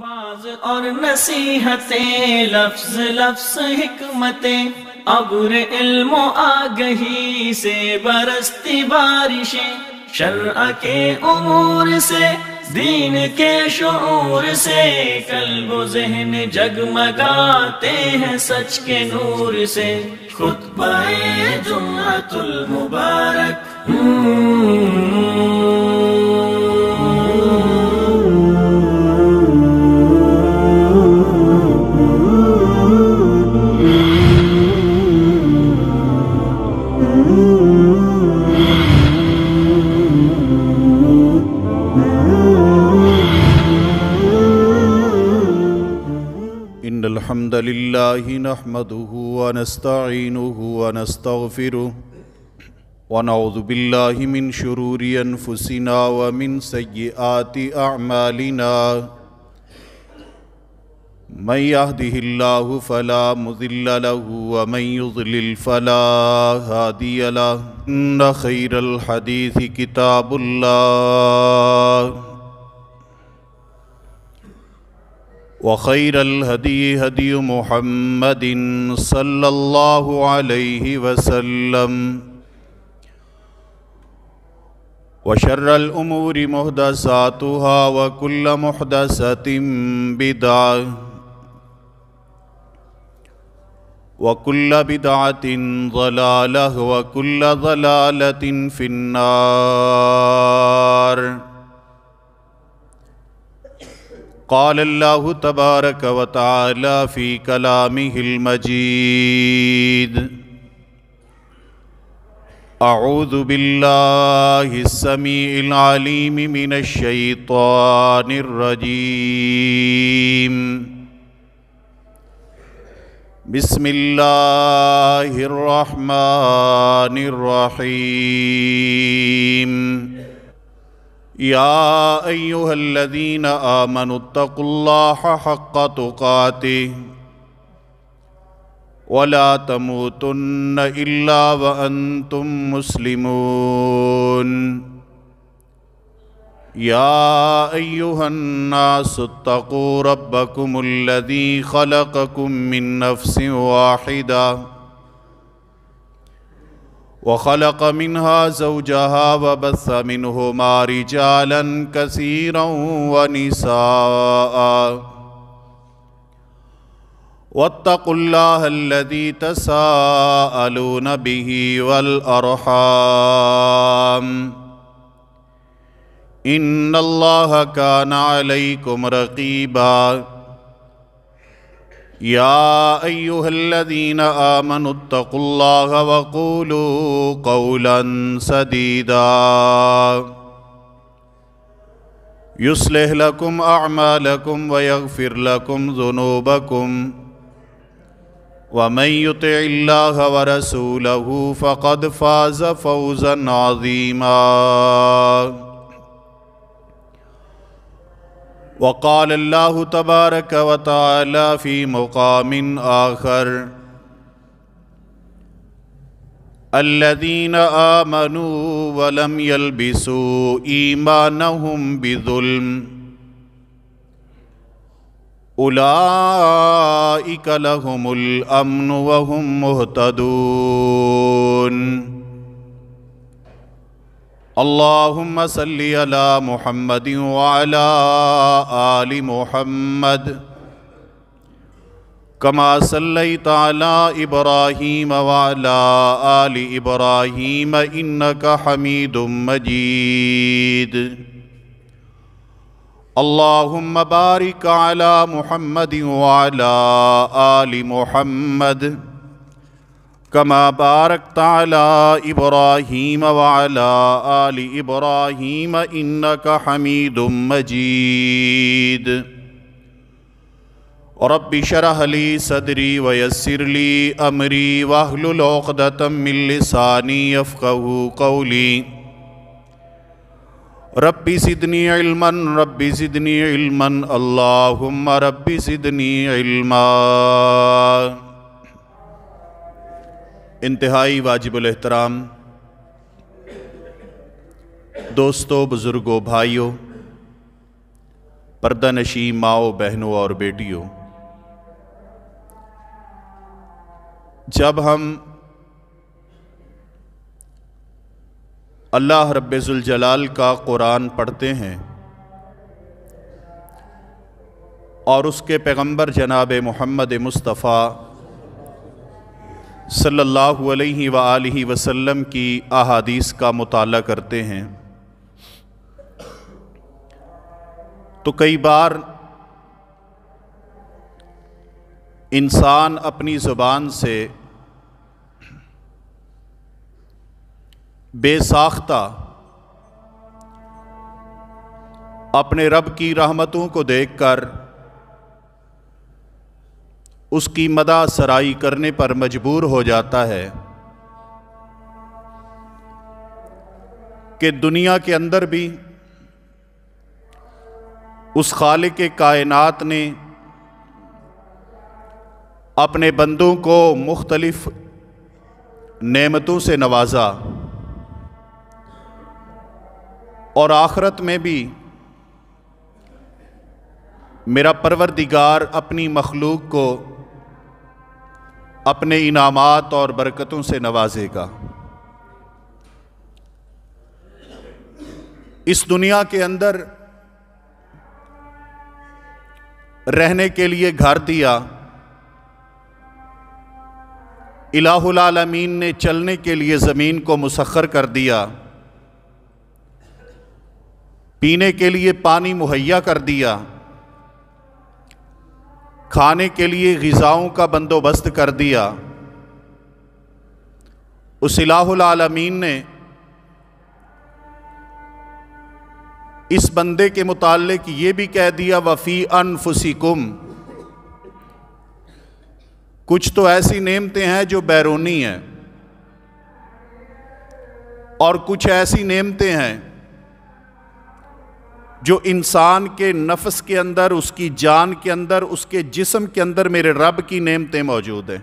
Was اور نصیحتیں، لفظ لفظ حکمتیں، ابر علم و آگہی سے برستی بارشیں، شرع کے امور سے، دین کے شعور سے، قلب و ذہن جگمگاتے ہیں سچ کے نور سے۔ خطبہ جمعۃ المبارک إن الحمد لله نحمده ونستعينه ونستغفره ونعوذ بالله من شرور أنفسنا ومن سيئات أعمالنا من يهده الله فلا مضل له ومن يضلل فلا هادي له إن خير الحديث كتاب الله وخير الهدي هدي محمد صلى الله عليه وسلم وشر الأمور محدثاتها وكل محدثة بدعة وكل بدعة ضلالة وكل ضلالة في النار۔ قال الله تبارك وتعالى في كلامه المجيد: أعوذ بالله السميع العليم من الشيطان الرجيم، بسم الله الرحمن الرحيم۔ يا أيها الذين آمنوا اتقوا الله حق تقاته ولا تموتن إلا وأنتم مسلمون۔ يا أيها الناس اتقوا ربكم الذي خلقكم من نفس واحدة وخلق منها زوجها وبث منهما رجالا كثيرا ونساء، واتقوا الله الذي تساءلون به والأرحام إن الله كان عليكم رقيبا۔ يا أيها الذين آمنوا اتقوا الله وقولوا قولا سديدا يصلح لكم أعمالكم ويغفر لكم ذنوبكم، ومن يطع الله ورسوله فقد فاز فوزا عظيما۔ وقال الله تبارك وتعالى في مقام آخر: الذين آمنوا ولم يلبسوا إيمانهم بظلم أولئك لهم الأمن وهم مهتدون۔ اللهم صل على محمد وعلى آل محمد كما صليت على إبراهيم وعلى آل إبراهيم إنك حميد مجيد۔ اللهم بارك على محمد وعلى آل محمد كما باركت على إبراهيم وعلى آل إبراهيم إنك حميد مجيد۔ رب اشرح لي صدري ويسر لي أمري واحلل عقدة من لساني يفقهوا قولي۔ رب زدني علما رب زدني علما اللهم رب زدني علما۔ انتہائی واجب الاحترام دوستو، بزرگوں، بھائیوں، پردہ نشی ماؤں بہنوں اور بیٹیوں، جب ہم اللہ رب ذوالجلال کا قرآن پڑھتے ہیں اور اس کے پیغمبر جناب محمد مصطفیٰ صلی اللہ علیہ وآلہ وسلم کی احادیث کا مطالعہ کرتے ہیں تو کئی بار انسان اپنی زبان سے بے ساختہ اپنے رب کی رحمتوں کو دیکھ کر اس کی مدح سرائی کرنے پر مجبور ہو جاتا ہے کہ دنیا کے اندر بھی اس خالق کائنات نے اپنے بندوں کو مختلف نعمتوں سے نوازا اور آخرت میں بھی میرا پروردگار اپنی مخلوق کو اپنے انعامات اور برکتوں سے نوازے گا۔ اس دنیا کے اندر رہنے کے لیے گھر دیا، الہ العالمین نے چلنے کے لیے زمین کو مسخر کر دیا، پینے کے لیے پانی مہیا کر دیا، کھانے کے لیے غذاؤں کا بندوبست کر دیا۔ اس الہ العالمین نے اس بندے کے متعلق یہ بھی کہہ دیا وَفِي أَنفُسِكُمْ، کچھ تو ایسی نعمتیں ہیں جو بیرونی ہیں اور کچھ ایسی نعمتیں ہیں جو انسان کے نفس کے اندر، اس کی جان کے اندر، اس کے جسم کے اندر میرے رب کی نعمتیں موجود ہیں۔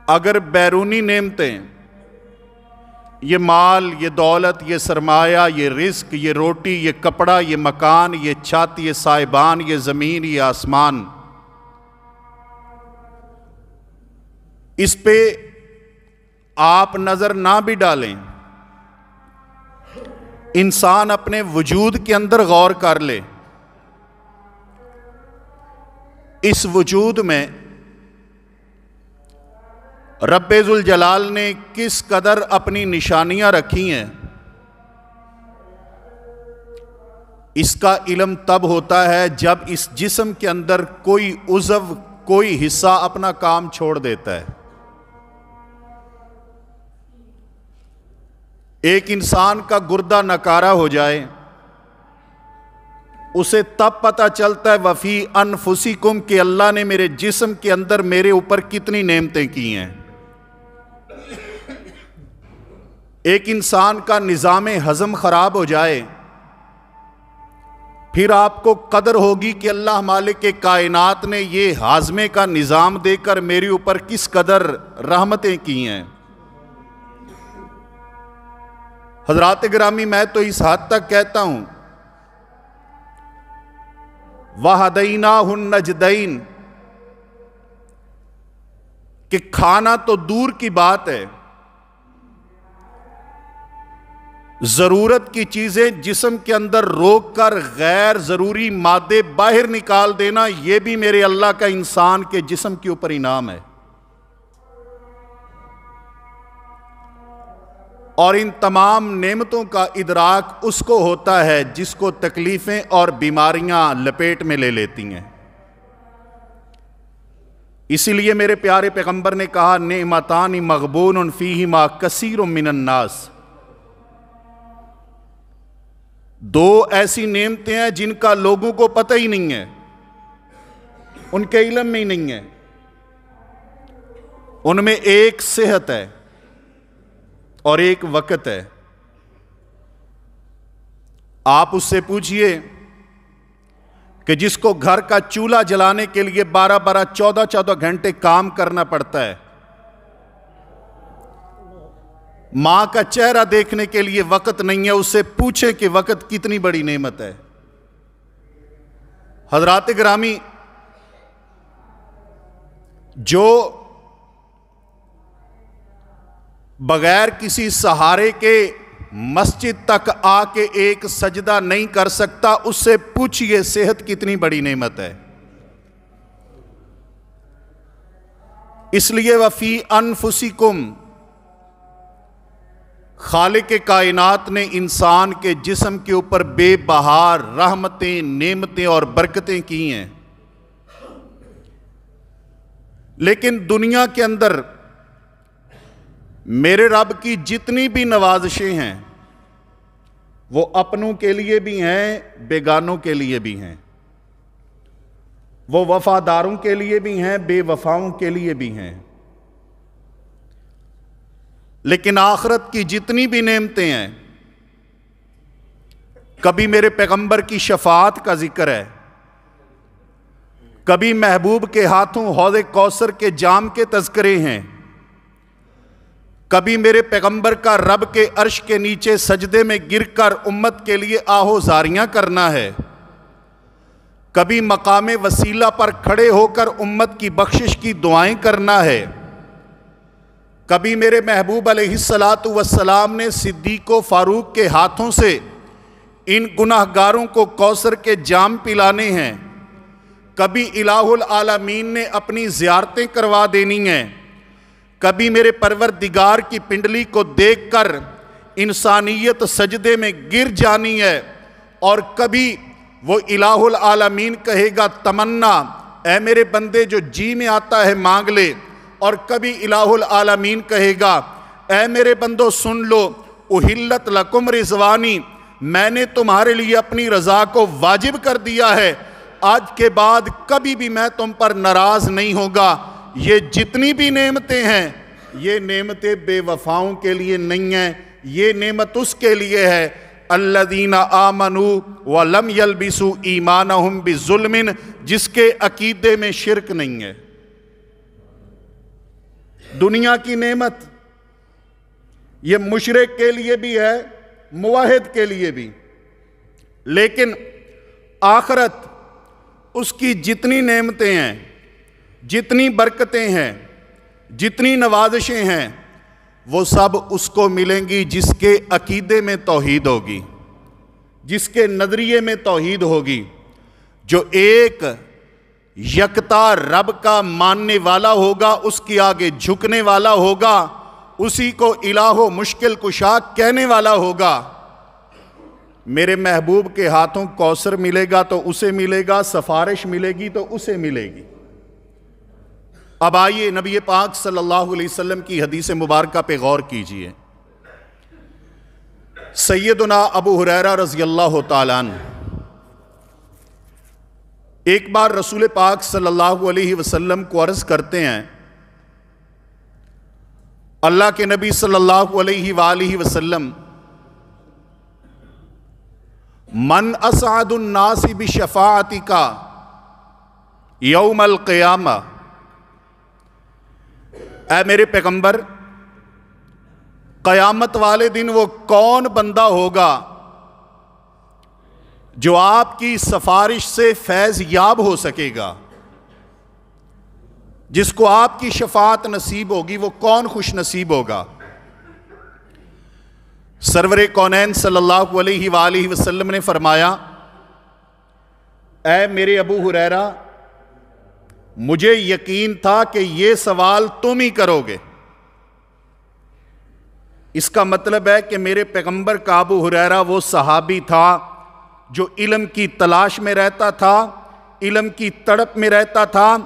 اگر بیرونی نعمتیں، یہ مال، یہ دولت، یہ سرمایہ، یہ رزق، یہ روٹی، یہ کپڑا، یہ مکان، یہ چھت، یہ سائبان، یہ زمین، یہ آسمان، اس پہ آپ نظر نہ بھی ڈالیں، انسان اپنے وجود کے اندر غور کر لے، اس وجود میں رب ذوالجلال نے کس قدر اپنی نشانیاں رکھی ہیں، اس کا علم تب ہوتا ہے جب اس جسم کے اندر کوئی عضو، کوئی حصہ اپنا کام چھوڑ دیتا ہے۔ ایک انسان کا گردہ نکارہ ہو جائے، اسے تب پتہ چلتا ہے وَفِي أَنفُسِكُمْ کہ اللہ نے میرے جسم کے اندر میرے اوپر کتنی نعمتیں کی ہیں۔ ایک انسان کا نظام ہضم خراب ہو جائے، پھر آپ کو قدر ہوگی کہ اللہ مالک کائنات نے یہ ہاضمے کا نظام دے کر میرے اوپر کس قدر رحمتیں کی ہیں۔ حضرات گرامی، میں تو اس حد تک کہتا ہوں وَهَدَيْنَاهُ النَّجْدَيْنِ کہ کھانا تو دور کی بات ہے، ضرورت کی چیزیں جسم کے اندر روک کر غیر ضروری مادے باہر نکال دینا، یہ بھی میرے اللہ کا انسان کے جسم کے اوپر انعام ہے۔ اور ان تمام نعمتوں کا ادراک اس کو ہوتا ہے جس کو تکلیفیں اور بیماریاں لپیٹ میں لے لیتی ہیں۔ اسی لیے میرے پیارے پیغمبر نے کہا نعمتان مغبون فیہما کثیر من الناس، دو ایسی نعمتیں ہیں جن کا لوگوں کو پتہ ہی نہیں ہے، ان کے علم میں ہی نہیں ہے۔ ان میں ایک صحت ہے اور ایک وقت ہے۔ آپ اس سے پوچھئے کہ جس کو گھر کا چولہا جلانے کے لیے 12 14 گھنٹے کام کرنا پڑتا ہے، ماں کا چہرہ دیکھنے کے لیے وقت نہیں ہے، اس سے پوچھیں کہ وقت کتنی بڑی نعمت ہے۔ حضرات گرامی، جو بغیر کسی سہارے کے مسجد تک آ کے ایک سجدہ نہیں کر سکتا، اس سے پوچھئے صحت کتنی بڑی نعمت ہے۔ اس لیے وفی انفسکم، خالق کائنات نے انسان کے جسم کے اوپر بے بہار رحمتیں، نعمتیں اور برکتیں کی ہیں، لیکن دنیا کے اندر میرے رب کی جتنی بھی نوازشیں ہیں وہ اپنوں کے لیے بھی ہیں، بیگانوں کے لیے بھی ہیں، وہ وفاداروں کے لیے بھی ہیں، بے وفاؤں کے لیے بھی ہیں۔ لیکن آخرت کی جتنی بھی نعمتیں ہیں، کبھی میرے پیغمبر کی شفاعت کا ذکر ہے، کبھی محبوب کے ہاتھوں حوض کوثر کے جام کے تذکرے ہیں، کبھی میرے پیغمبر کا رب کے عرش کے نیچے سجدے میں گر کر امت کے لیے آہوزاریاں کرنا ہے، کبھی مقام وسیلہ پر کھڑے ہو کر امت کی بخشش کی دعائیں کرنا ہے، کبھی میرے محبوب علیہ السلام نے صدیق و فاروق کے ہاتھوں سے ان گناہگاروں کو کوثر کے جام پلانے ہیں، کبھی الہ العالمین نے اپنی زیارتیں کروا دینی ہیں، کبھی میرے پروردگار کی پنڈلی کو دیکھ کر انسانیت سجدے میں گر جانی ہے، اور کبھی وہ الہ العالمین کہے گا تمنا، اے میرے بندے جو جی میں آتا ہے مانگ لے، اور کبھی الہ العالمین کہے گا اے میرے بندو سن لو، احلت لکم رضوانی، میں نے تمہارے لیے اپنی رضا کو واجب کر دیا ہے، آج کے بعد کبھی بھی میں تم پر ناراض نہیں ہوگا۔ یہ جتنی بھی نعمتیں ہیں، یہ نعمتیں بے وفاؤں کے لیے نہیں ہیں، یہ نعمت اس کے لیے ہے الذین آمنوا ولم یلبسوا ایمانہم بظلم، جس کے عقیدے میں شرک نہیں ہے۔ دنیا کی نعمت یہ مشرک کے لیے بھی ہے، موحد کے لیے بھی، لیکن آخرت اس کی جتنی نعمتیں ہیں، جتنی برکتیں ہیں، جتنی نوازشیں ہیں، وہ سب اس کو ملیں گی جس کے عقیدے میں توحید ہوگی، جس کے نظریے میں توحید ہوگی، جو ایک یکتا رب کا ماننے والا ہوگا، اس کی آگے جھکنے والا ہوگا، اسی کو الہ و مشکل کشا کہنے والا ہوگا۔ میرے محبوب کے ہاتھوں کوثر ملے گا تو اسے ملے گا، سفارش ملے گی تو اسے ملے گی۔ اب آئیے نبی پاک صلی اللہ علیہ وسلم کی حدیث مبارکہ پہ غور کیجئے۔ سیدنا ابو ہریرہ رضی اللہ تعالیٰ عنہ ایک بار رسول پاک صلی اللہ علیہ وسلم کو عرض کرتے ہیں، اللہ کے نبی صلی اللہ علیہ وآلہ وسلم، من اسعد الناس بشفاعتک یوم القیامہ، اے میرے پیغمبر، قیامت والے دن وہ کون بندہ ہوگا جو آپ کی سفارش سے فیض یاب ہو سکے گا، جس کو آپ کی شفاعت نصیب ہوگی، وہ کون خوش نصیب ہوگا؟ سرور کونین صلی اللہ علیہ وآلہ وسلم نے فرمایا، اے میرے ابو ہریرہ، مجھے یقین تھا کہ یہ سوال تم ہی کرو گے۔ اس کا مطلب ہے کہ میرے پیغمبر کا ابو ہریرہ وہ صحابی تھا جو علم کی تلاش میں رہتا تھا، علم کی تڑپ میں رہتا تھا۔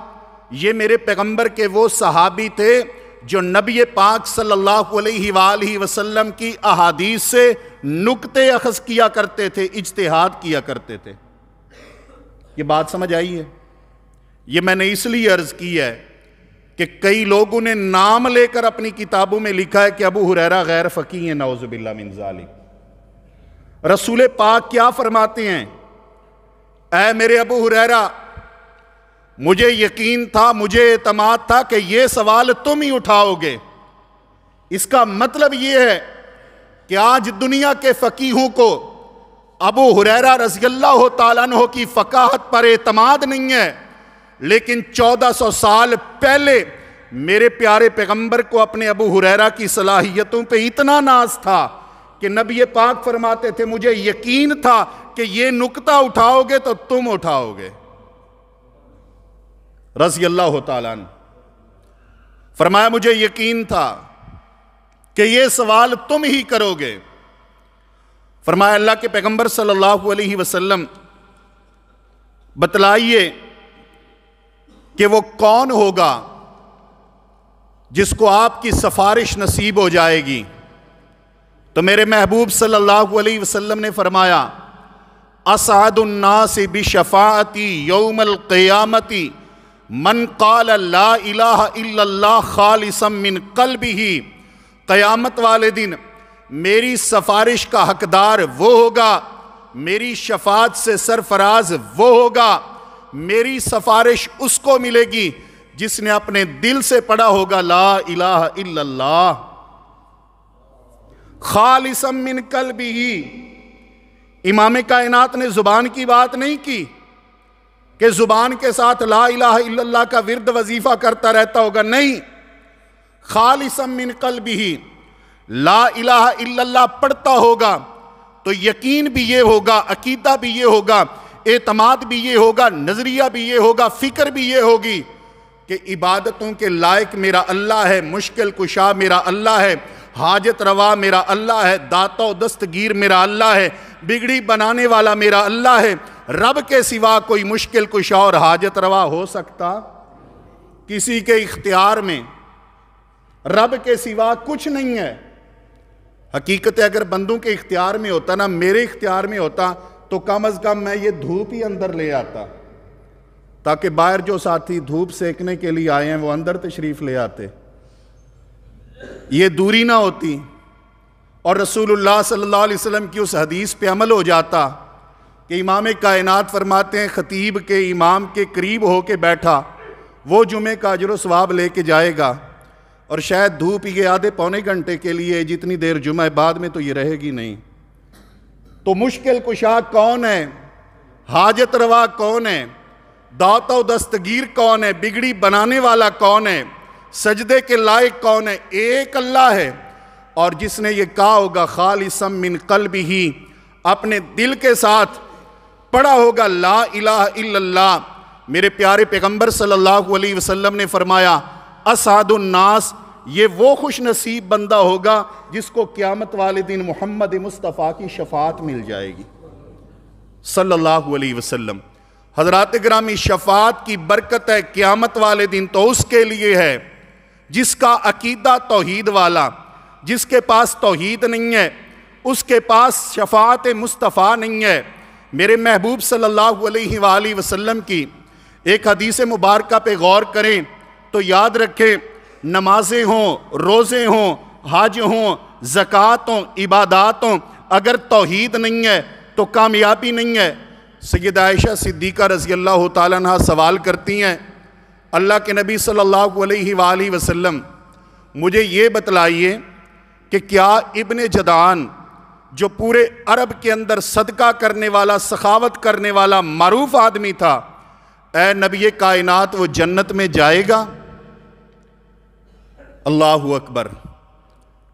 یہ میرے پیغمبر کے وہ صحابی تھے جو نبی پاک صلی اللہ علیہ وآلہ وسلم کی احادیث سے نکتے اخذ کیا کرتے تھے، اجتہاد کیا کرتے تھے۔ یہ بات سمجھ آئی ہے؟ یہ میں نے اس لیے عرض کی ہے کہ کئی لوگوں نے نام لے کر اپنی کتابوں میں لکھا ہے کہ ابو ہریرہ غیر فقیہ ہیں، نعوذ باللہ من ذالک۔ رسول پاک کیا فرماتے ہیں؟ اے میرے ابو ہریرہ، مجھے یقین تھا، مجھے اعتماد تھا کہ یہ سوال تم ہی اٹھاؤ گے، اس کا مطلب یہ ہے کہ آج دنیا کے فقیہوں کو ابو ہریرہ رضی اللہ تعالیٰ عنہ کی فقاہت پر اعتماد نہیں ہے، لیکن 1400 سال پہلے میرے پیارے پیغمبر کو اپنے ابو ہریرہ کی صلاحیتوں پہ اتنا ناز تھا کہ نبی پاک فرماتے تھے مجھے یقین تھا کہ یہ نکتہ اٹھاؤ گے تو تم اٹھاؤ گے، رضی اللہ تعالیٰ عنہ فرمایا مجھے یقین تھا کہ یہ سوال تم ہی کرو گے۔ فرمایا اللہ کے پیغمبر صلی اللہ علیہ وسلم بتلائیے کہ وہ کون ہوگا جس کو آپ کی سفارش نصیب ہو جائے گی؟ تو میرے محبوب صلی اللہ علیہ وسلم نے فرمایا اسعد الناس بشفاعتی یوم القیامت من قال لا الہ الا اللہ خالصا من قلبہ، قیامت والے دن میری سفارش کا حقدار وہ ہوگا، میری شفاعت سے سرفراز وہ ہوگا، میری سفارش اس کو ملے گی جس نے اپنے دل سے پڑھا ہوگا لا الہ الا اللہ خالصا من قلبہ۔ امام کائنات نے زبان کی بات نہیں کی کہ زبان کے ساتھ لا الہ الا اللہ کا ورد وظیفہ کرتا رہتا ہوگا، نہیں، خالصا من قلبہ لا الہ الا اللہ پڑھتا ہوگا تو یقین بھی یہ ہوگا، عقیدہ بھی یہ ہوگا، اعتماد بھی یہ ہوگا، نظریہ بھی یہ ہوگا، فکر بھی یہ ہوگی کہ عبادتوں کے لائق میرا اللہ ہے، مشکل کشا میرا اللہ ہے، حاجت روا میرا اللہ ہے، داتا و دستگیر میرا اللہ ہے، بگڑی بنانے والا میرا اللہ ہے۔ رب کے سوا کوئی مشکل کشا اور حاجت روا ہو سکتا؟ کسی کے اختیار میں رب کے سوا کچھ نہیں ہے۔ حقیقت ہے اگر بندوں کے اختیار میں ہوتا نا، میرے اختیار میں ہوتا تو کم از کم میں یہ دھوپ ہی اندر لے آتا تاکہ باہر جو ساتھی دھوپ سیکنے کے لیے آئے ہیں وہ اندر تشریف لے آتے، یہ دوری نہ ہوتی، اور رسول اللہ صلی اللہ علیہ وسلم کی اس حدیث پہ عمل ہو جاتا کہ امام کائنات فرماتے ہیں خطیب کے امام کے قریب ہو کے بیٹھا وہ جمعے کا اجر و ثواب لے کے جائے گا، اور شاید دھوپ یہ آدھے پونے گھنٹے کے لیے جتنی دیر جمعہ ہے، بعد میں تو یہ رہے گی نہیں۔ تو مشکل کشا کون ہے؟ حاجت روا کون ہے؟ داتا و دستگیر کون ہے؟ بگڑی بنانے والا کون ہے؟ سجدے کے لائق کون ہے؟ ایک اللہ ہے، اور جس نے یہ کہا ہوگا خالصا من قلبہ، اپنے دل کے ساتھ پڑھا ہوگا لا الہ الا اللہ، میرے پیارے پیغمبر صلی اللہ علیہ وسلم نے فرمایا اسعد الناس، یہ وہ خوش نصیب بندہ ہوگا جس کو قیامت والے دن محمد مصطفیٰ کی شفاعت مل جائے گی صلی اللہ علیہ وسلم۔ حضرات گرامی، شفاعت کی برکت ہے قیامت والے دن تو اس کے لیے ہے جس کا عقیدہ توحید والا، جس کے پاس توحید نہیں ہے اس کے پاس شفاعت مصطفیٰ نہیں ہے۔ میرے محبوب صلی اللہ علیہ وآلہ وسلم کی ایک حدیث مبارکہ پہ غور کریں تو یاد رکھیں، نمازیں ہوں، روزے ہوں، حج ہوں، زکوٰۃ ہوں، عبادات ہوں، اگر توحید نہیں ہے تو کامیابی نہیں ہے۔ سیدہ عائشہ صدیقہ رضی اللہ تعالیٰ عنہ سوال کرتی ہیں اللہ کے نبی صلی اللہ علیہ وآلہ وسلم مجھے یہ بتلائیے کہ کیا ابن جدعان جو پورے عرب کے اندر صدقہ کرنے والا، سخاوت کرنے والا معروف آدمی تھا، اے نبی کائنات وہ جنت میں جائے گا؟ اللہ اکبر۔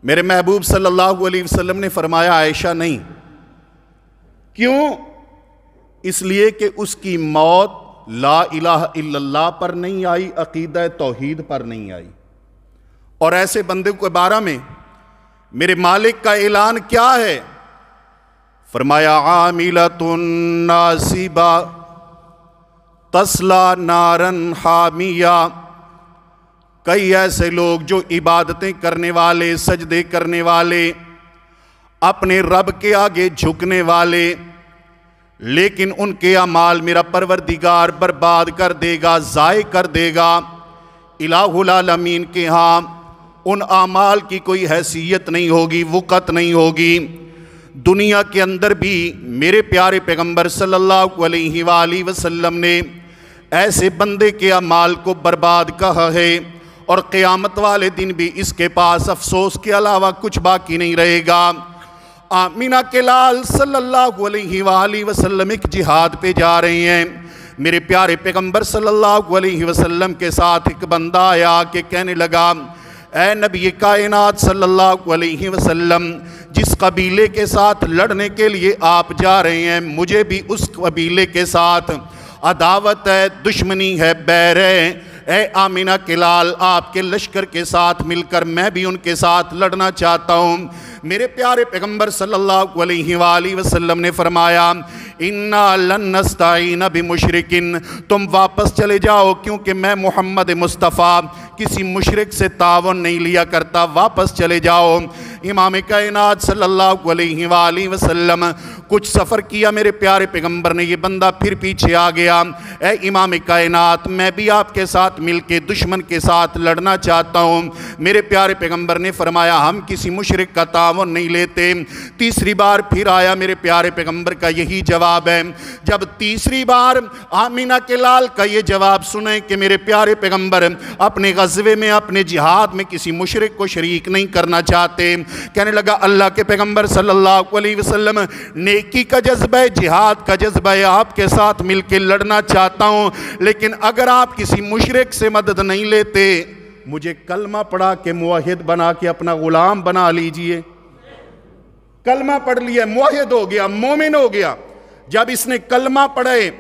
میرے محبوب صلی اللہ علیہ وسلم نے فرمایا عائشہ نہیں۔ کیوں؟ اس لیے کہ اس کی موت لا الہ الا اللہ پر نہیں آئی، عقیدہ توحید پر نہیں آئی۔ اور ایسے بندے کے بارے میں میرے مالک کا اعلان کیا ہے؟ فرمایا عاملۃ ناصبہ تصلی نارا حامیہ۔ کئی ایسے لوگ جو عبادتیں کرنے والے، سجدے کرنے والے، اپنے رب کے آگے جھکنے والے، لیکن ان کے اعمال میرا پروردگار برباد کر دے گا، ضائع کر دے گا۔ الہ العالمین کے ہاں ان اعمال کی کوئی حیثیت نہیں ہوگی، وقت نہیں ہوگی۔ دنیا کے اندر بھی میرے پیارے پیغمبر صلی اللہ علیہ وآلہ وسلم نے ایسے بندے کے اعمال کو برباد کہا ہے، اور قیامت والے دن بھی اس کے پاس افسوس کے علاوہ کچھ باقی نہیں رہے گا۔ آمینہ کے لال صلی اللہ علیہ وآلہ وسلم ایک جہاد پہ جا رہے ہیں۔ میرے پیارے پیغمبر صلی اللہ علیہ وسلم کے ساتھ ایک بندہ آیا کہ کہنے لگا، اے نبی کائنات صلی اللہ علیہ وسلم، جس قبیلے کے ساتھ لڑنے کے لیے آپ جا رہے ہیں مجھے بھی اس قبیلے کے ساتھ عداوت ہے، دشمنی ہے، بیر ہے۔ اے آمینہ کے لال، آپ کے لشکر کے ساتھ مل کر میں بھی ان کے ساتھ لڑنا چاہتا ہوں۔ میرے پیارے پیغمبر صلی اللہ علیہ وآلہ وسلم نے فرمایا، اِنَّا لَن نَسْتَعِينَ بِمُشْرِكٍ، تم واپس چلے جاؤ، کیونکہ میں محمد مصطفیٰ کسی مشرک سے تعاون نہیں لیا کرتا، واپس چلے جاؤ۔ امام کائنات صلی اللہ علیہ وآلہ وسلم کچھ سفر کیا، میرے پیارے پیغمبر نے، یہ بندہ پھر پیچھے آ گیا، اے امام کائنات میں بھی آپ کے ساتھ مل کے دشمن کے ساتھ لڑنا چاہتا ہوں۔ میرے پیارے پیغمبر نے فرمایا، ہم کسی مشرک کا تعاون نہیں لیتے۔ تیسری بار پھر آیا، میرے پیارے پیغمبر کا یہی جواب ہے۔ جب تیسری بار آمینہ کے لال کا یہ جواب سنیں کہ میرے پیارے پیغمبر اپنے غزوے میں، اپنے جہاد میں کسی مشرک کو شریک نہیں کرنا چاہتے، کہنے لگا، اللہ کے پیغمبر صلی اللہ علیہ وسلم، نیکی کا جذبہ ہے، جہاد کا جذبہ ہے، آپ کے ساتھ مل کے لڑنا چاہتا ہوں، لیکن اگر آپ کسی مشرک سے مدد نہیں لیتے، مجھے کلمہ پڑھا کے موحد بنا کے اپنا غلام بنا لیجئے۔ کلمہ پڑھ لیا، موحد ہو گیا، مومن ہو گیا۔ جب اس نے کلمہ پڑھے،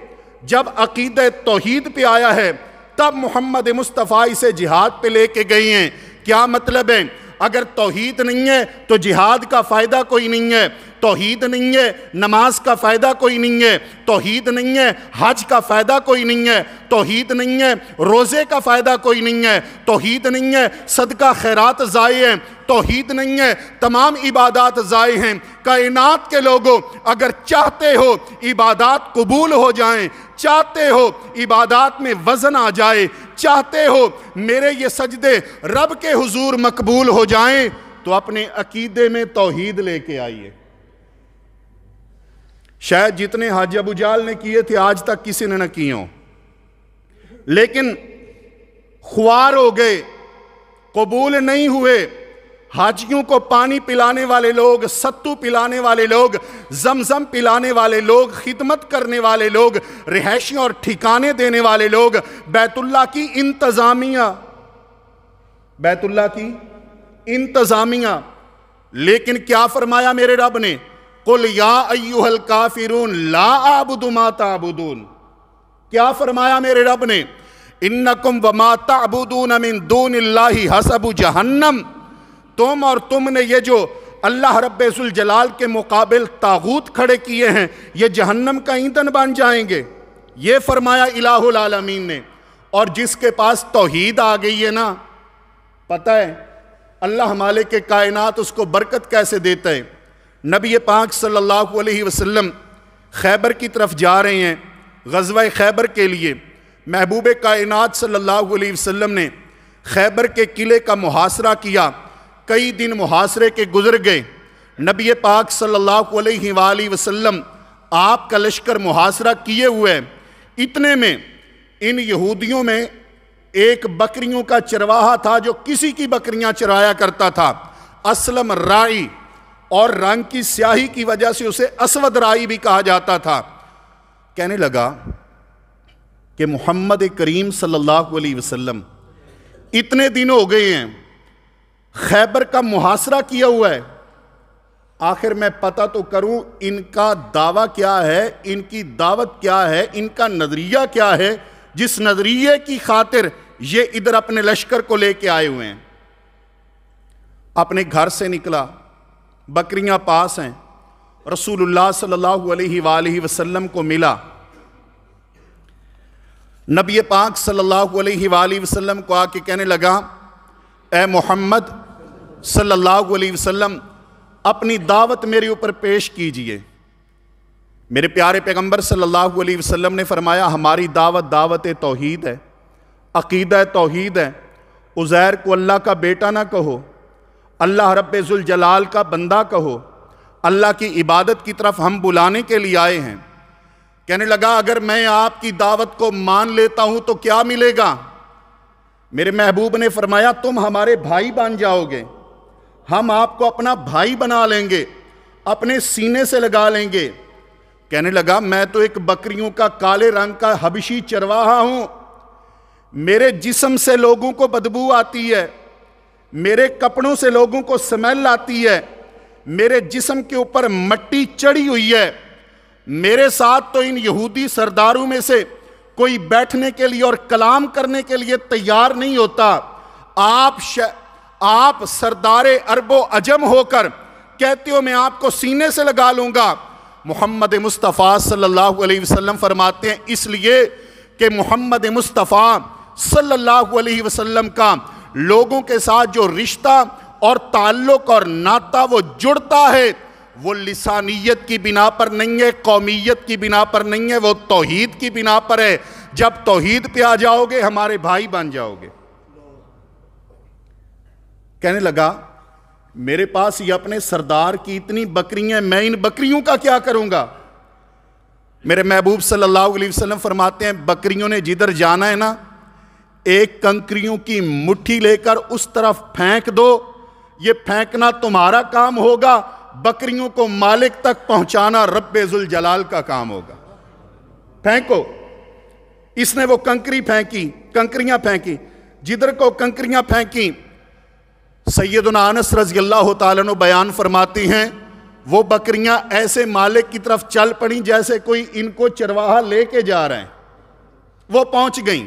جب عقیدہ توحید پہ آیا ہے، تب محمد مصطفیٰ اسے جہاد پہ لے کے گئی ہیں۔ کیا مطلب ہے؟ اگر توحید نہیں ہے تو جہاد کا فائدہ کوئی نہیں ہے، توحید نہیں ہے نماز کا فائدہ کوئی نہیں ہے، توحید نہیں ہے حج کا فائدہ کوئی نہیں ہے، توحید نہیں ہے روزے کا فائدہ کوئی نہیں ہے، توحید نہیں ہے صدقہ خیرات ضائع ہیں، توحید نہیں ہے تمام عبادات ضائع ہیں۔ کائنات کے لوگوں، اگر چاہتے ہو عبادات قبول ہو جائیں، چاہتے ہو عبادات میں وزن آ جائے، چاہتے ہو میرے یہ سجدے رب کے حضور مقبول ہو جائیں، تو اپنے عقیدے میں توحید لے کے آئیے۔ شاید جتنے حاجی ابو جال نے کیے تھے آج تک کسی نے نہ کیے ہوں، لیکن خوار ہو گئے، قبول نہیں ہوئے۔ حاجیوں کو پانی پلانے والے لوگ، ستو پلانے والے لوگ، زمزم پلانے والے لوگ، خدمت کرنے والے لوگ، رہائشیں اور ٹھکانے دینے والے لوگ، بیت اللہ کی انتظامیہ، بیت اللہ کی انتظامیہ۔ لیکن کیا فرمایا میرے رب نے؟ قُلْ يَا أَيُّهَا الْكَافِرُونَ لَا أَعْبُدُ مَا تَعْبُدُونَ۔ کیا فرمایا میرے رب نے؟ إِنَّكُمْ وَمَا تَعْبُدُونَ مِن دُونِ اللَّهِ حَسَبُ جَهَنَّمْ، تم اور تم نے یہ جو اللہ رب ذوالجلال کے مقابل طاغوت کھڑے کیے ہیں، یہ جہنم کا ایندھن بن جائیں گے۔ یہ فرمایا الہ العالمین نے۔ اور جس کے پاس توحید آ گئی ہے نا، پتہ ہے اللہ مالک کے کائنات اس کو برکت کیسے دیتا ہے۔ نبی پاک صلی اللہ علیہ وسلم خیبر کی طرف جا رہے ہیں غزوہ خیبر کے لیے۔ محبوب کائنات صلی اللہ علیہ وسلم نے خیبر کے قلعے کا محاصرہ کیا، کئی دن محاصرے کے گزر گئے۔ نبی پاک صلی اللہ علیہ وآلہ وسلم آپ کا لشکر محاصرہ کیے ہوئے، اتنے میں ان یہودیوں میں ایک بکریوں کا چرواہا تھا جو کسی کی بکریاں چرایا کرتا تھا، اسلم رائی، اور رنگ کی سیاہی کی وجہ سے اسے اسود رائی بھی کہا جاتا تھا۔ کہنے لگا کہ محمد کریم صلی اللہ علیہ وسلم اتنے دن ہو گئے ہیں، خیبر کا محاصرہ کیا ہوا ہے، آخر میں پتہ تو کروں ان کا دعویٰ کیا ہے، ان کی دعوت کیا ہے، ان کا نظریہ کیا ہے، جس نظریے کی خاطر یہ ادھر اپنے لشکر کو لے کے آئے ہوئے ہیں۔ اپنے گھر سے نکلا، بکریاں پاس ہیں، رسول اللہ صلی اللہ علیہ وآلہ وسلم کو ملا۔ نبی پاک صلی اللہ علیہ وآلہ وسلم کو آ کے کہنے لگا، اے محمد صلی اللہ علیہ وسلم، اپنی دعوت میرے اوپر پیش کیجئے۔ میرے پیارے پیغمبر صلی اللہ علیہ وسلم نے فرمایا، ہماری دعوت دعوت توحید ہے، عقیدہ توحید ہے۔ عزیر کو اللہ کا بیٹا نہ کہو، اللہ رب ذوالجلال کا بندہ کہو، اللہ کی عبادت کی طرف ہم بلانے کے لیے آئے ہیں۔ کہنے لگا، اگر میں آپ کی دعوت کو مان لیتا ہوں تو کیا ملے گا؟ میرے محبوب نے فرمایا تم ہمارے بھائی بن جاؤ گے، ہم آپ کو اپنا بھائی بنا لیں گے، اپنے سینے سے لگا لیں گے۔ کہنے لگا میں تو ایک بکریوں کا کالے رنگ کا حبشی چرواہا ہوں، میرے جسم سے لوگوں کو بدبو آتی ہے، میرے کپڑوں سے لوگوں کو سمیل آتی ہے، میرے جسم کے اوپر مٹی چڑھی ہوئی ہے، میرے ساتھ تو ان یہودی سرداروں میں سے کوئی بیٹھنے کے لیے اور کلام کرنے کے لیے تیار نہیں ہوتا، آپ سردار عرب و عجم ہو کر کہتے ہو میں آپ کو سینے سے لگا لوں گا۔ محمد مصطفیٰ صلی اللہ علیہ وسلم فرماتے ہیں اس لیے کہ محمد مصطفیٰ صلی اللہ علیہ وسلم کا لوگوں کے ساتھ جو رشتہ اور تعلق اور ناطہ وہ جڑتا ہے وہ لسانیت کی بنا پر نہیں ہے، قومیت کی بنا پر نہیں ہے، وہ توحید کی بنا پر ہے۔ جب توحید پہ آ جاؤ گے ہمارے بھائی بن جاؤ گے۔ کہنے لگا میرے پاس یہ اپنے سردار کی اتنی بکریاں، میں ان بکریوں کا کیا کروں گا؟ میرے محبوب صلی اللہ علیہ وسلم فرماتے ہیں بکریوں نے جدھر جانا ہے نا، ایک کنکریوں کی مٹھی لے کر اس طرف پھینک دو، یہ پھینکنا تمہارا کام ہوگا، بکریوں کو مالک تک پہنچانا رب ذوالجلال کا کام ہوگا۔ پھینکو۔ اس نے وہ کنکریاں پھینکی، جدھر کو کنکریاں پھینکی، سیدنا انس رضی اللہ تعالیٰ عنہ بیان فرماتی ہیں وہ بکریاں ایسے مالک کی طرف چل پڑیں جیسے کوئی ان کو چرواہا لے کے جا رہے ہیں، وہ پہنچ گئیں۔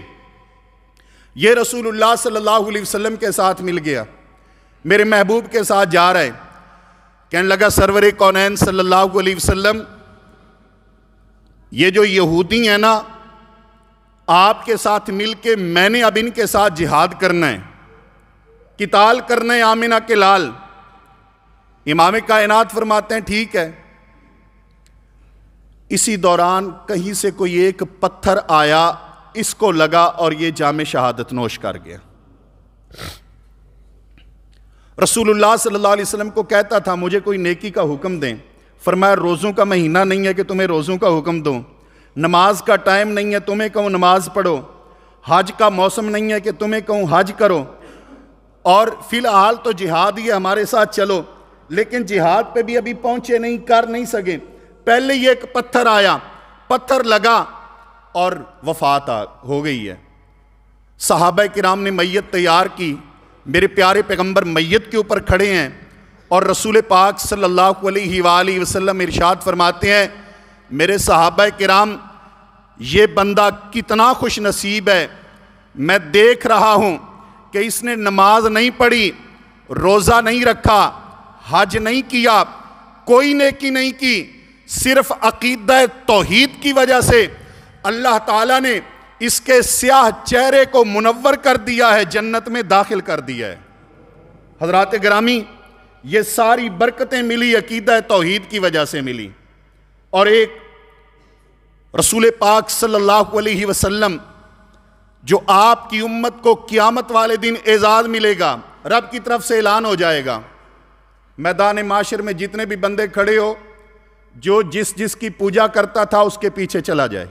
یہ رسول اللہ صلی اللہ علیہ وسلم کے ساتھ مل گیا، میرے محبوب کے ساتھ جا رہے، کہنے لگا سرور کونین صلی اللہ علیہ وسلم یہ جو یہودی ہیں نا آپ کے ساتھ مل کے میں نے اب ان کے ساتھ جہاد کرنا ہے، قتال کرنا ہے آمنہ کے لال۔ امام کائنات فرماتے ہیں ٹھیک ہے۔ اسی دوران کہیں سے کوئی ایک پتھر آیا، اس کو لگا اور یہ جام شہادت نوش کر گیا۔ رسول اللہ صلی اللہ علیہ وسلم کو کہتا تھا مجھے کوئی نیکی کا حکم دیں، فرمایا روزوں کا مہینہ نہیں ہے کہ تمہیں روزوں کا حکم دوں، نماز کا ٹائم نہیں ہے تمہیں کہوں نماز پڑھو، حج کا موسم نہیں ہے کہ تمہیں کہوں حج کرو، اور فی الحال تو جہاد ہی ہمارے ساتھ چلو، لیکن جہاد پہ بھی ابھی پہنچے نہیں، کر نہیں سکے۔ پہلے یہ ایک پتھر آیا، پتھر لگا اور وفات ہو گئی ہے۔ صحابہ کرام نے میت تیار کی، میرے پیارے پیغمبر میت کے اوپر کھڑے ہیں اور رسول پاک صلی اللہ علیہ وآلہ وسلم ارشاد فرماتے ہیں میرے صحابہ کرام یہ بندہ کتنا خوش نصیب ہے، میں دیکھ رہا ہوں کہ اس نے نماز نہیں پڑھی، روزہ نہیں رکھا، حج نہیں کیا، کوئی نیکی نہیں کی، صرف عقیدہ توحید کی وجہ سے اللہ تعالیٰ نے اس کے سیاہ چہرے کو منور کر دیا ہے، جنت میں داخل کر دیا ہے۔ حضرات گرامی یہ ساری برکتیں ملی عقیدہ توحید کی وجہ سے ملی۔ اور ایک رسول پاک صلی اللہ علیہ وسلم جو آپ کی امت کو قیامت والے دن اعزاز ملے گا، رب کی طرف سے اعلان ہو جائے گا، میدان معاشر میں جتنے بھی بندے کھڑے ہو جو جس کی پوجا کرتا تھا اس کے پیچھے چلا جائے،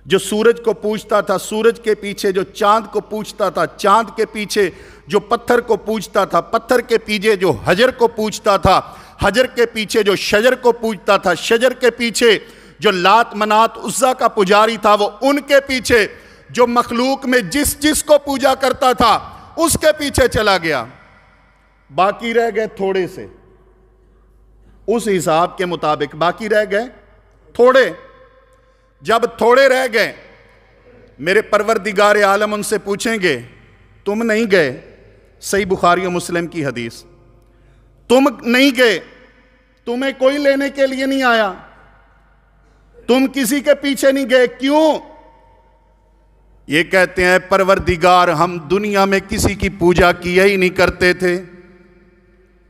جو سورج کو پوجتا تھا سورج کے پیچھے، جو چاند کو پوجتا تھا چاند کے پیچھے، جو پتھر کو پوجتا تھا پتھر کے پیچھے، جو حجر کو پوجتا تھا حجر کے پیچھے، جو شجر کو پوجتا تھا شجر کے پیچھے، جو لات منات عزا کا پجاری تھا وہ ان کے پیچھے، جو مخلوق میں جس کو پوجا کرتا تھا اس کے پیچھے چلا گیا، باقی رہ گئے تھوڑے سے، اس حساب کے مطابق باقی رہ گئے تھوڑے۔ جب تھوڑے رہ گئے میرے پروردگار عالم ان سے پوچھیں گے تم نہیں گئے، صحیح بخاری و مسلم کی حدیث، تم نہیں گئے، تمہیں کوئی لینے کے لیے نہیں آیا، تم کسی کے پیچھے نہیں گئے، کیوں؟ یہ کہتے ہیں پروردگار ہم دنیا میں کسی کی پوجا کیا ہی نہیں کرتے تھے،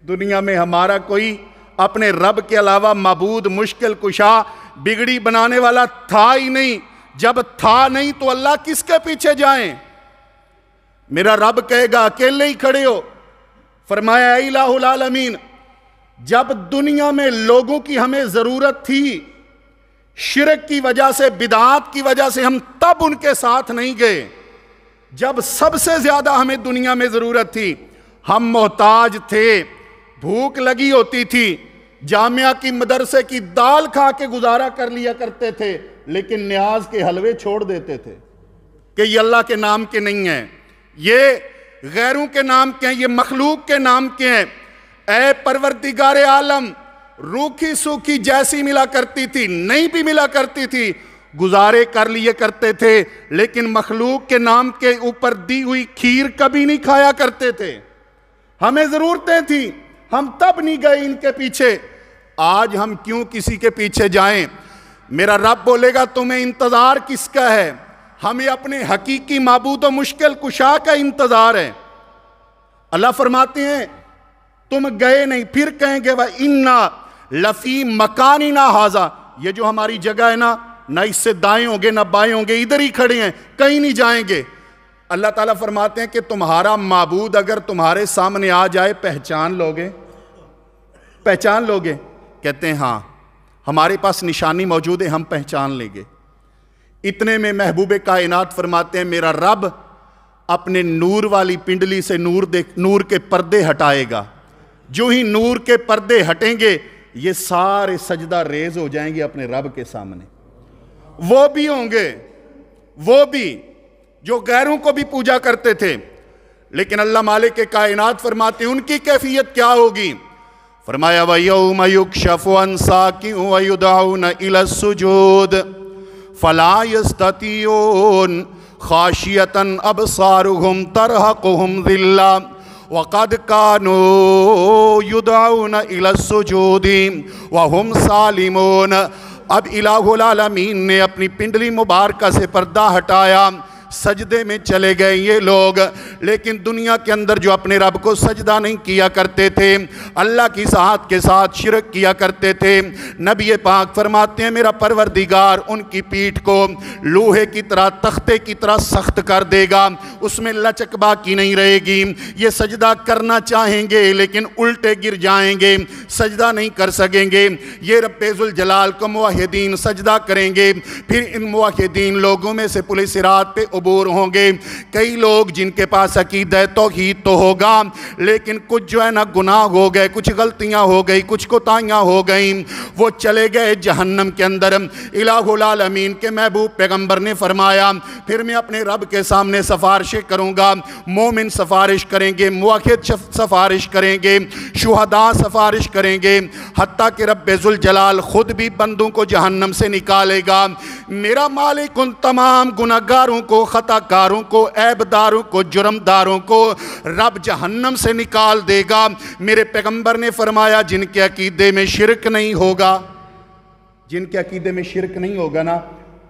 دنیا میں ہمارا کوئی اپنے رب کے علاوہ معبود مشکل کشا بگڑی بنانے والا تھا ہی نہیں، جب تھا نہیں تو اللہ کس کے پیچھے جائیں؟ میرا رب کہے گا اکیلے ہی کھڑے ہو، فرمایا اے الہ العالمین جب دنیا میں لوگوں کی ہمیں ضرورت تھی، شرک کی وجہ سے بدعات کی وجہ سے ہم تب ان کے ساتھ نہیں گئے، جب سب سے زیادہ ہمیں دنیا میں ضرورت تھی، ہم محتاج تھے، بھوک لگی ہوتی تھی، جامعہ کی مدرسے کی دال کھا کے گزارا کر لیا کرتے تھے، لیکن نیاز کے حلوے چھوڑ دیتے تھے کہ یہ اللہ کے نام کے نہیں ہیں، یہ غیروں کے نام کے ہیں، یہ مخلوق کے نام کے ہیں۔ اے پروردگار عالم، روکھی سوکھی جیسی ملا کرتی تھی، نہیں بھی ملا کرتی تھی، گزارے کر لیے کرتے تھے، لیکن مخلوق کے نام کے اوپر دی ہوئی کھیر کبھی نہیں کھایا کرتے تھے۔ ہمیں ضرورتیں تھیں، ہم تب نہیں گئے ان کے پیچھے، آج ہم کیوں کسی کے پیچھے جائیں؟ میرا رب بولے گا تمہیں انتظار کس کا ہے؟ ہمیں اپنے حقیقی معبود و مشکل کشا کا انتظار ہے۔ اللہ فرماتے ہیں تم گئے نہیں، پھر کہیں گے وَإِنَّا لَفِي مَكَانِنَا هَذَا، یہ جو ہماری جگہ ہے نا، نہ اس سے دائیں ہوں گے نہ بائیں ہوں گے، ادھر ہی کھڑے ہیں، کہیں نہیں جائیں گے۔ اللہ تعالیٰ فرماتے ہیں کہ تمہارا معبود اگر تمہارے سامنے آ جائے پہچان لوگے؟ پہچان لوگے؟ کہتے ہیں ہاں، ہمارے پاس نشانی موجود ہے، ہم پہچان لیں گے۔ اتنے میں محبوب کائنات فرماتے ہیں میرا رب اپنے نور والی پنڈلی سے نور کے پردے ہٹائے گا، جو ہی نور کے پردے ہٹیں گے یہ سارے سجدہ ریز ہو جائیں گے اپنے رب کے سامنے۔ وہ بھی ہوں گے، وہ بھی جو غیروں کو بھی پوجا کرتے تھے، لیکن اللہ مالک کائنات فرماتے ہیں ان کی کیفیت کیا ہوگی؟ فرمایا وَيَوْمَ يُكْشَفُ عَنْ سَاقٍ وَيُدْعَوْنَ إِلَى السُّجُودِ فَلَا يَسْتَطِيعُونَ خَاشِعَةً أَبْصَارُهُمْ تَرْهَقُهُمْ ذِلَّةٌ وَقَدْ كَانُوا يُدْعَوْنَ إِلَى السُّجُودِ وَهُمْ سَالِمُونَ۔ اب الہ العالمین نے اپنی پنڈلی مبارکہ سے پردہ ہٹایا، سجدے میں چلے گئے یہ لوگ، لیکن دنیا کے اندر جو اپنے رب کو سجدہ نہیں کیا کرتے تھے، اللہ کی ذات کے ساتھ شرک کیا کرتے تھے، نبی پاک فرماتے ہیں میرا پروردگار ان کی پیٹھ کو لوہے کی طرح، تختے کی طرح سخت کر دے گا، اس میں لچک باقی نہیں رہے گی۔ یہ سجدہ کرنا چاہیں گے لیکن الٹے گر جائیں گے، سجدہ نہیں کر سکیں گے۔ یہ رب ذوالجلال کو موحدین سجدہ کریں گے، پھر ان موحدین لوگوں میں سے پل صراط پہ عبور ہوں گے۔ کئی لوگ جن کے پاس عقیدہ توحید تو ہوگا، لیکن کچھ جو ہے نا گناہ ہو گئے، کچھ غلطیاں ہو گئی، کچھ کوتاہیاں ہو گئیں، وہ چلے گئے جہنم کے اندر۔ الہ العالمین کے محبوب پیغمبر نے فرمایا پھر میں اپنے رب کے سامنے سفارشیں کروں گا۔ مومن سفارش کریں گے، موحد سفارش کریں گے، شہداء سفارش کریں گے، حتیٰ کہ رب ذوالجلال خود بھی بندوں کو جہنم سے نکالے گا۔ میرا مالک ان تمام گناہگاروں کو، خطا کاروں کو، عیب داروں کو، جرم داروں کو رب جہنم سے نکال دے گا۔ میرے پیغمبر نے فرمایا جن کے عقیدے میں شرک نہیں ہوگا، جن کے عقیدے میں شرک نہیں ہوگا نا،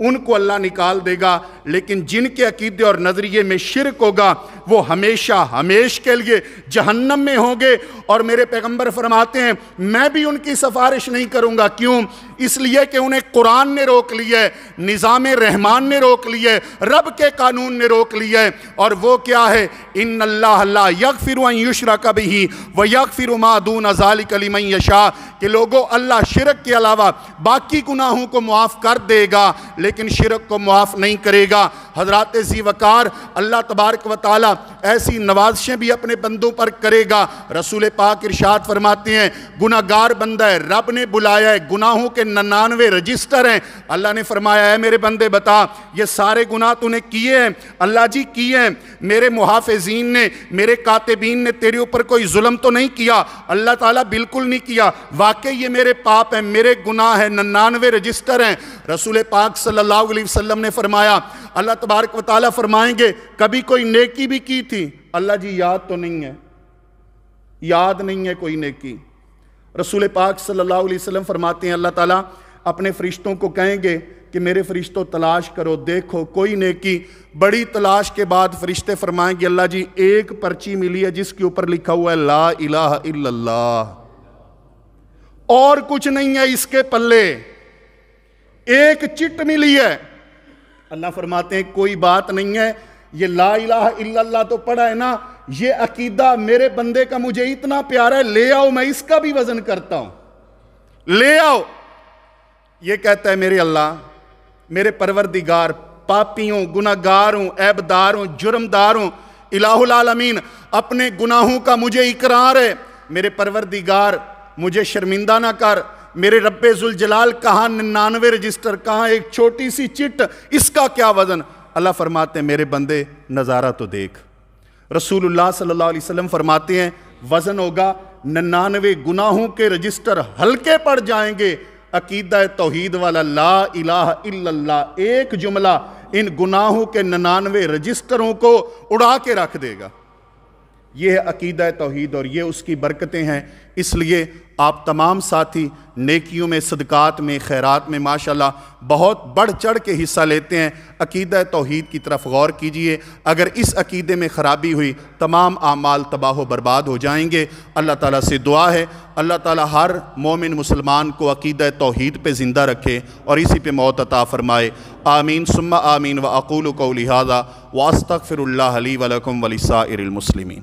ان کو اللہ نکال دے گا، لیکن جن کے عقیدے اور نظریے میں شرک ہوگا وہ ہمیشہ ہمیشہ کے لیے جہنم میں ہوں گے۔ اور میرے پیغمبر فرماتے ہیں میں بھی ان کی سفارش نہیں کروں گا۔ کیوں؟ اس لیے کہ انہیں قرآن نے روک لیا ہے، نظام رحمان نے روک لیا ہے، رب کے قانون نے روک لیا ہے، اور وہ کیا ہے؟ ان اللہ لا یغفر ان یشرک بہ ویغفر ما دون ذلک لمن یشاء، کہ لوگوں اللہ شرک کے علاوہ باقی گناہوں کو معاف کر دے گا لیکن شرک کو معاف نہیں کرے گا۔ حضرات ذی وقار، اللہ تبارک و تعالیٰ ایسی نوازشیں بھی اپنے بندوں پر کرے گا۔ رسول پاک ارشاد فرماتے ہیں گناہگار بندہ ہے، رب نے بلایا ہے، گناہوں کے 99 رجسٹر ہیں۔ اللہ نے فرمایا ہے میرے بندے بتا یہ سارے گناہ تو نے کیے ہیں؟ اللہ جی کیے ہیں۔ میرے محافظین نے، میرے کاتبین نے تیرے اوپر کوئی ظلم تو نہیں کیا؟ اللہ تعالیٰ بالکل نہیں کیا، واقعی یہ میرے پاپ ہیں، میرے گناہ ہیں، 99 رجسٹر ہیں۔ رسول پاک صلی اللہ علیہ وسلم نے فرمایا اللہ تبارک و تعالیٰ فرمائیں گے کبھی کوئی نیکی بھی کی تھی؟ اللہ جی یاد تو نہیں ہے، یاد نہیں ہے کوئی نیکی۔ رسول پاک صلی اللہ علیہ وسلم فرماتے ہیں اللہ تعالیٰ اپنے فرشتوں کو کہیں گے کہ میرے فرشتوں تلاش کرو، دیکھو کوئی نیکی۔ بڑی تلاش کے بعد فرشتے فرمائیں گے اللہ جی ایک پرچی ملی ہے جس کے اوپر لکھا ہوا ہے لا الہ الا اللہ، اور کچھ نہیں ہے اس کے پلے، ایک چٹ ملی ہے۔ اللہ فرماتے ہیں کوئی بات نہیں ہے، یہ لا الہ الا اللہ تو پڑھا ہے نا، یہ عقیدہ میرے بندے کا مجھے اتنا پیارا ہے، لے آؤ میں اس کا بھی وزن کرتا ہوں، لے آؤ۔ یہ کہتا ہے میرے اللہ، میرے پروردگار پاپی ہوں، گناہگار ہوں، عیبدار ہوں، جرمدار ہوں، الہ العالمین اپنے گناہوں کا مجھے اقرار ہے، میرے پروردگار مجھے شرمندہ نہ کر، میرے رب ذوالجلال کہاں 99 رجسٹر، کہاں ایک چھوٹی سی چٹ، اس کا کیا وزن؟ اللہ فرماتے ہیں میرے بندے نظارہ تو دیکھ۔ رسول اللہ صلی اللہ علیہ وسلم فرماتے ہیں وزن ہوگا 99 گناہوں کے رجسٹر ہلکے پڑ جائیں گے، عقیدہ توحید والا لا الہ الا اللہ ایک جملہ ان گناہوں کے 99 رجسٹروں کو اڑا کے رکھ دے گا۔ یہ ہے عقیدہ توحید اور یہ اس کی برکتیں ہیں۔ اس لیے آپ تمام ساتھی نیکیوں میں، صدقات میں، خیرات میں ماشاءاللہ بہت بڑھ چڑھ کے حصہ لیتے ہیں۔ عقیدہ توحید کی طرف غور کیجئے، اگر اس عقیدے میں خرابی ہوئی تمام اعمال تباہ و برباد ہو جائیں گے۔ اللہ تعالیٰ سے دعا ہے اللہ تعالیٰ ہر مومن مسلمان کو عقیدہ توحید پہ زندہ رکھے اور اسی پہ موت عطا فرمائے۔ آمین ثم آمین۔ واقول قولی ھذا واستغفر اللہ لی ولکم ولسائر المسلمین۔